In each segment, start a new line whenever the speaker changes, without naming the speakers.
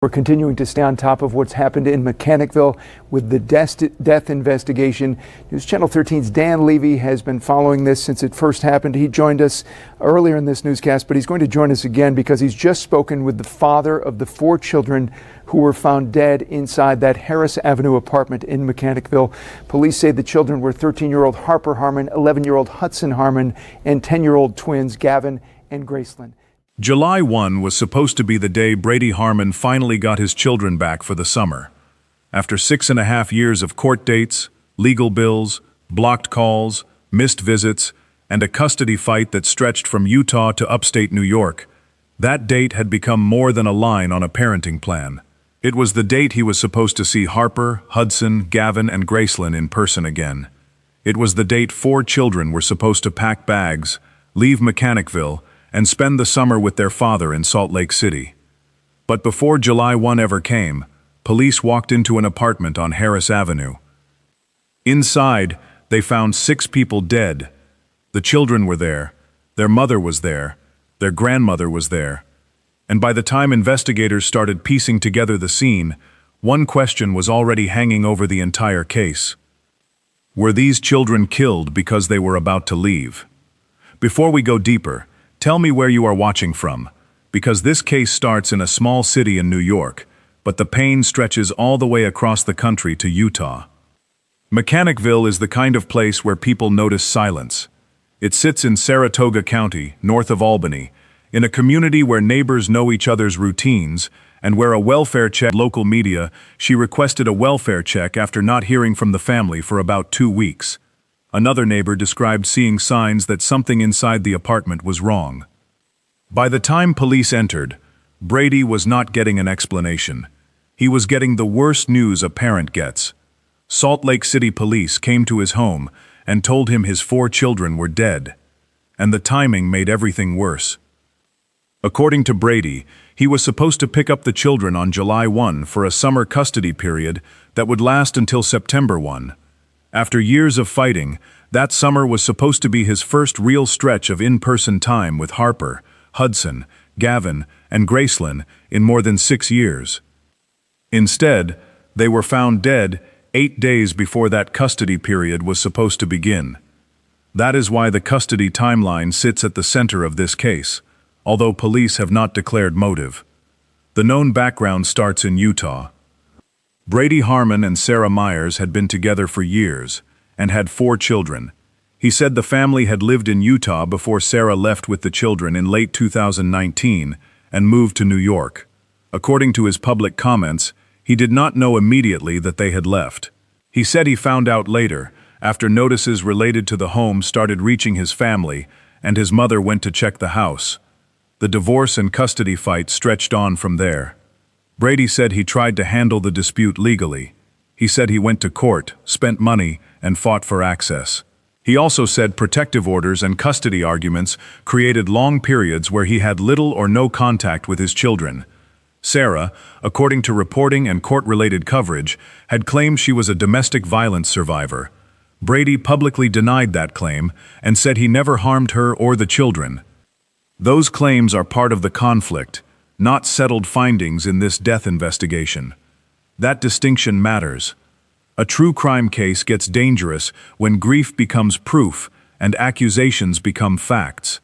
We're continuing to stay on top of what's happened in Mechanicville with the death investigation. News Channel 13's Dan Levy has been following this since it first happened. He joined us earlier in this newscast, but he's going to join us again because he's just spoken with the father of the 4 children who were found dead inside that Harris Avenue apartment in Mechanicville. Police say the children were 13-year-old Harper Harmon, 11-year-old Hudson Harmon, and 10-year-old twins Gavin and Gracelynn.
July 1 was supposed to be the day Brady Harmon finally got his children back for the summer. After 6.5 years of court dates, legal bills, blocked calls, missed visits, and a custody fight that stretched from Utah to upstate New York, that date had become more than a line on a parenting plan. It was the date he was supposed to see Harper, Hudson, Gavin, and Gracelynn in person again. It was the date 4 children were supposed to pack bags, leave Mechanicville, and spend the summer with their father in Salt Lake City. But before July 1 ever came, police walked into an apartment on Harris Avenue. Inside, they found 6 people dead. The children were there, their mother was there, their grandmother was there. And by the time investigators started piecing together the scene, one question was already hanging over the entire case. Were these children killed because they were about to leave? Before we go deeper, tell me where you are watching from, because this case starts in a small city in New York, but the pain stretches all the way across the country to Utah. Mechanicville is the kind of place where people notice silence. It sits in Saratoga County, north of Albany, in a community where neighbors know each other's routines and where a welfare check. Local media, she requested a welfare check after not hearing from the family for about 2 weeks. Another neighbor described seeing signs that something inside the apartment was wrong. By the time police entered, Brady was not getting an explanation. He was getting the worst news a parent gets. Salt Lake City police came to his home and told him his 4 children were dead. And the timing made everything worse. According to Brady, he was supposed to pick up the children on July 1 for a summer custody period that would last until September 1. After years of fighting, that summer was supposed to be his first real stretch of in-person time with Harper, Hudson, Gavin, and Gracelynn in more than 6 years. Instead, they were found dead 8 days before that custody period was supposed to begin. That is why the custody timeline sits at the center of this case, although police have not declared motive. The known background starts in Utah. Brady Harmon and Sarah Myers had been together for years and had 4 children. He said the family had lived in Utah before Sarah left with the children in late 2019 and moved to New York. According to his public comments, he did not know immediately that they had left. He said he found out later, after notices related to the home started reaching his family and his mother went to check the house. The divorce and custody fight stretched on from there. Brady said he tried to handle the dispute legally. He said he went to court, spent money, and fought for access. He also said protective orders and custody arguments created long periods where he had little or no contact with his children. Sarah, according to reporting and court-related coverage, had claimed she was a domestic violence survivor. Brady publicly denied that claim and said he never harmed her or the children. Those claims are part of the conflict, not settled findings in this death investigation. That distinction matters. A true crime case gets dangerous when grief becomes proof and accusations become facts.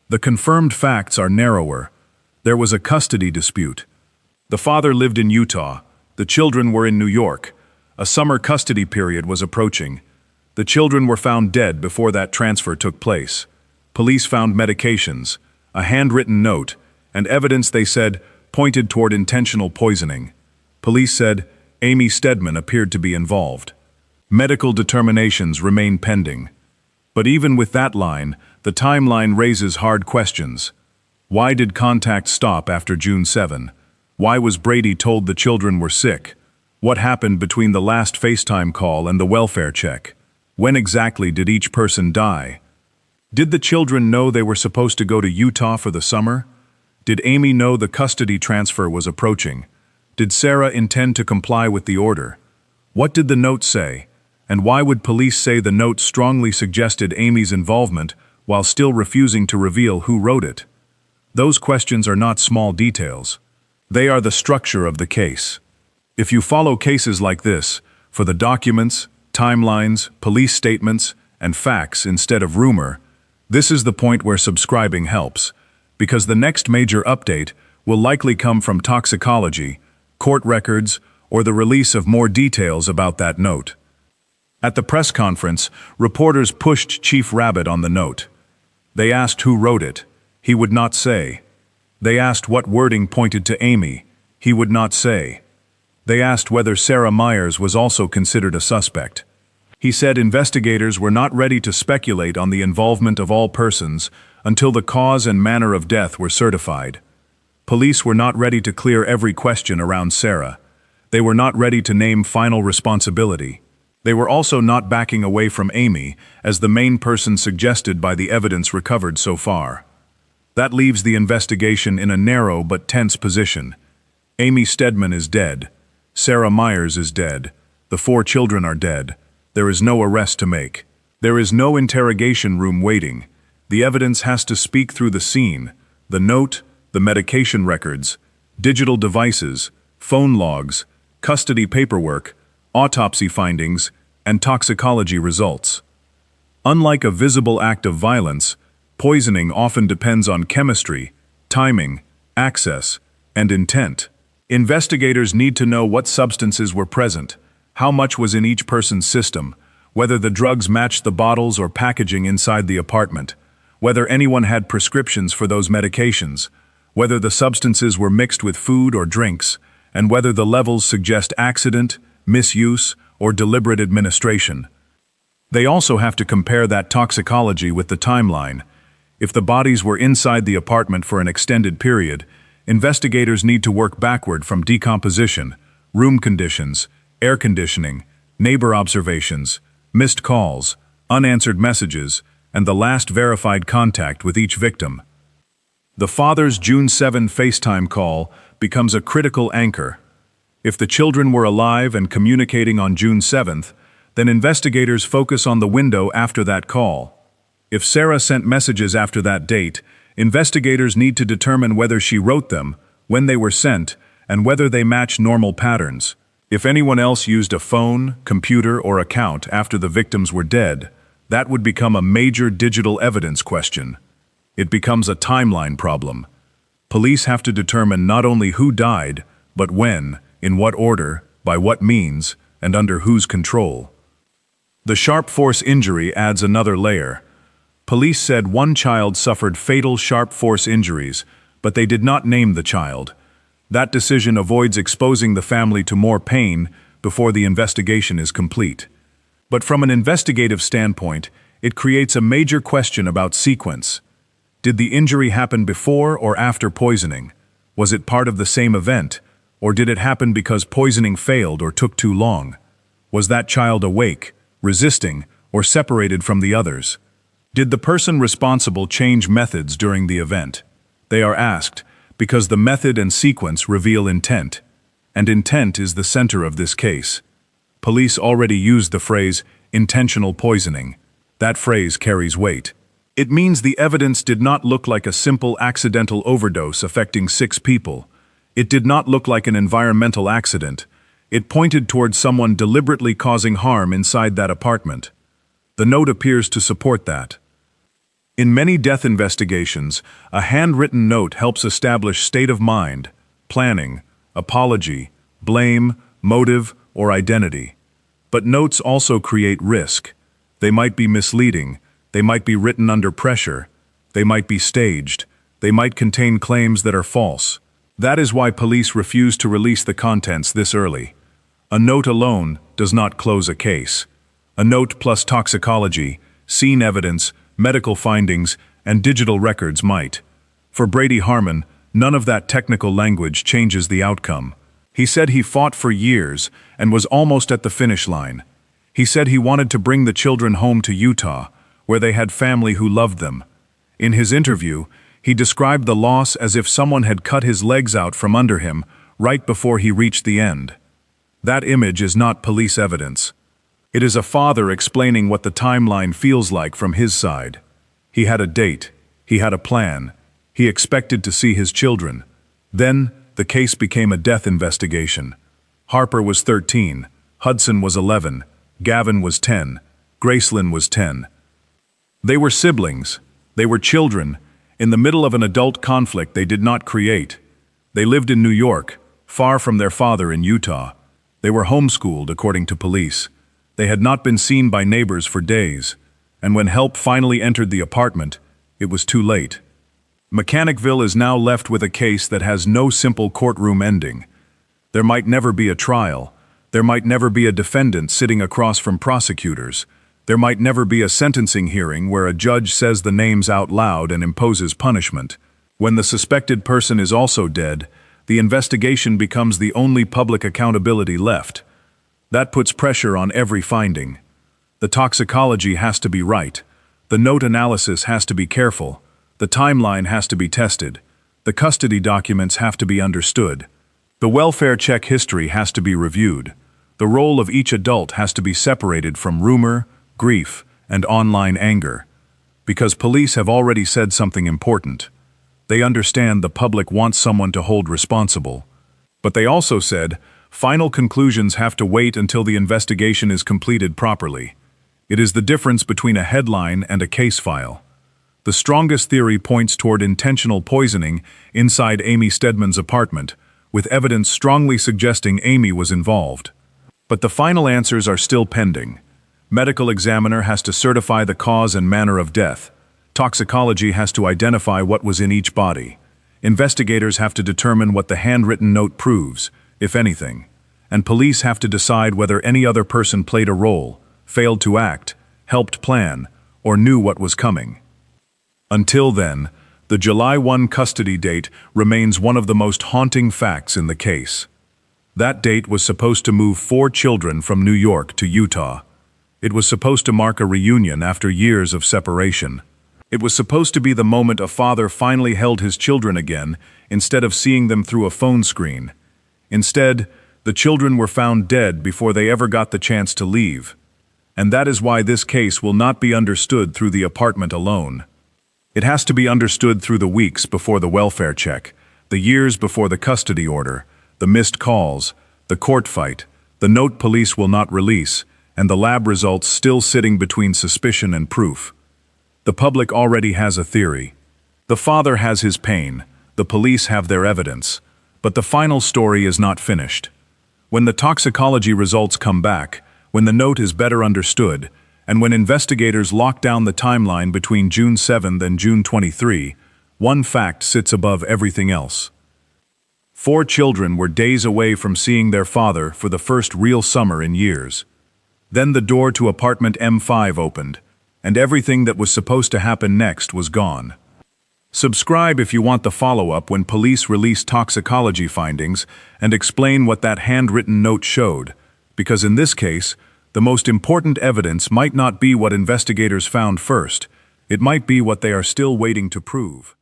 The confirmed facts are narrower. There was a custody dispute. The father lived in Utah. The children were in New York. A summer custody period was approaching. The children were found dead before that transfer took place. Police found medications, a handwritten note, and evidence they said pointed toward intentional poisoning. Police said Amy Steadman appeared to be involved. Medical determinations remain pending. But even with that line, the timeline raises hard questions. Why did contact stop after June 7? Why was Brady told the children were sick? What happened between the last FaceTime call and the welfare check? When exactly did each person die? Did the children know they were supposed to go to Utah for the summer? Did Amy know the custody transfer was approaching? Did Sarah intend to comply with the order? What did the note say? And why would police say the note strongly suggested Amy's involvement while still refusing to reveal who wrote it? Those questions are not small details. They are the structure of the case. If you follow cases like this, for the documents, timelines, police statements, and facts instead of rumor, this is the point where subscribing helps, because the next major update will likely come from toxicology, court records, or the release of more details about that note. At the press conference, reporters pushed Chief Rabbit on the note. They asked who wrote it. He would not say. They asked what wording pointed to Amy. He would not say. They asked whether Sarah Myers was also considered a suspect. He said investigators were not ready to speculate on the involvement of all persons until the cause and manner of death were certified. Police were not ready to clear every question around Sarah. They were not ready to name final responsibility. They were also not backing away from Amy as the main person suggested by the evidence recovered so far. That leaves the investigation in a narrow but tense position. Amy Steadman is dead. Sarah Myers is dead. The 4 children are dead. There is no arrest to make. There is no interrogation room waiting. The evidence has to speak through the scene, the note, the medication records, digital devices, phone logs, custody paperwork, autopsy findings, and toxicology results. Unlike a visible act of violence, poisoning often depends on chemistry, timing, access, and intent. Investigators need to know what substances were present, how much was in each person's system, whether the drugs matched the bottles or packaging inside the apartment, whether anyone had prescriptions for those medications, whether the substances were mixed with food or drinks, and whether the levels suggest accident, misuse, or deliberate administration. They also have to compare that toxicology with the timeline. If the bodies were inside the apartment for an extended period, investigators need to work backward from decomposition, room conditions, air conditioning, neighbor observations, missed calls, unanswered messages, and the last verified contact with each victim. The father's June 7 FaceTime call becomes a critical anchor. If the children were alive and communicating on June 7th, then investigators focus on the window after that call. If Sarah sent messages after that date, investigators need to determine whether she wrote them, when they were sent, and whether they match normal patterns. If anyone else used a phone, computer, or account after the victims were dead, that would become a major digital evidence question. It becomes a timeline problem. Police have to determine not only who died, but when, in what order, by what means, and under whose control. The sharp force injury adds another layer. Police said one child suffered fatal sharp force injuries, but they did not name the child. That decision avoids exposing the family to more pain before the investigation is complete. But from an investigative standpoint, it creates a major question about sequence. Did the injury happen before or after poisoning? Was it part of the same event? Or did it happen because poisoning failed or took too long? Was that child awake, resisting, or separated from the others? Did the person responsible change methods during the event? They are asked because the method and sequence reveal intent, and intent is the center of this case. Police already used the phrase intentional poisoning. That phrase carries weight. It means the evidence did not look like a simple accidental overdose affecting 6 people. It did not look like an environmental accident. It pointed towards someone deliberately causing harm inside that apartment. The note appears to support that. In many death investigations, a handwritten note helps establish state of mind, planning, apology, blame, motive, or identity. But notes also create risk. They might be misleading. They might be written under pressure. They might be staged. They might contain claims that are false. That is why police refuse to release the contents this early. A note alone does not close a case. A note plus toxicology, scene evidence, medical findings, and digital records might. For Brady Harmon, none of that technical language changes the outcome. He said he fought for years and was almost at the finish line. He said he wanted to bring the children home to Utah, where they had family who loved them. In his interview, he described the loss as if someone had cut his legs out from under him right before he reached the end. That image is not police evidence. It is a father explaining what the timeline feels like from his side. He had a date. He had a plan. He expected to see his children. Then, the case became a death investigation. Harper was 13, Hudson was 11, Gavin was 10, Gracelynn was 10. They were siblings. They were children, in the middle of an adult conflict they did not create. They lived in New York, far from their father in Utah. They were homeschooled, according to police. They had not been seen by neighbors for days, and when help finally entered the apartment, it was too late. Mechanicville is now left with a case that has no simple courtroom ending. There might never be a trial. There might never be a defendant sitting across from prosecutors. There might never be a sentencing hearing where a judge says the names out loud and imposes punishment. When the suspected person is also dead, the investigation becomes the only public accountability left. That puts pressure on every finding. The toxicology has to be right. The note analysis has to be careful. The timeline has to be tested. The custody documents have to be understood. The welfare check history has to be reviewed. The role of each adult has to be separated from rumor, grief, and online anger. Because police have already said something important. They understand the public wants someone to hold responsible. But they also said, final conclusions have to wait until the investigation is completed properly. It is the difference between a headline and a case file. The strongest theory points toward intentional poisoning inside Amy Steadman's apartment, with evidence strongly suggesting Amy was involved. But the final answers are still pending. Medical examiner has to certify the cause and manner of death. Toxicology has to identify what was in each body. Investigators have to determine what the handwritten note proves, if anything. And police have to decide whether any other person played a role, failed to act, helped plan, or knew what was coming. Until then, the July 1 custody date remains one of the most haunting facts in the case. That date was supposed to move 4 children from New York to Utah. It was supposed to mark a reunion after years of separation. It was supposed to be the moment a father finally held his children again, instead of seeing them through a phone screen. Instead, the children were found dead before they ever got the chance to leave. And that is why this case will not be understood through the apartment alone. It has to be understood through the weeks before the welfare check, the years before the custody order, the missed calls, the court fight, the note police will not release, and the lab results still sitting between suspicion and proof. The public already has a theory. The father has his pain, the police have their evidence, but the final story is not finished. When the toxicology results come back, when the note is better understood, and when investigators lock down the timeline between June 7 and June 23, one fact sits above everything else. 4 children were days away from seeing their father for the first real summer in years. Then the door to apartment M5 opened, and everything that was supposed to happen next was gone. Subscribe if you want the follow-up when police release toxicology findings and explain what that handwritten note showed, because in this case, the most important evidence might not be what investigators found first. It might be what they are still waiting to prove.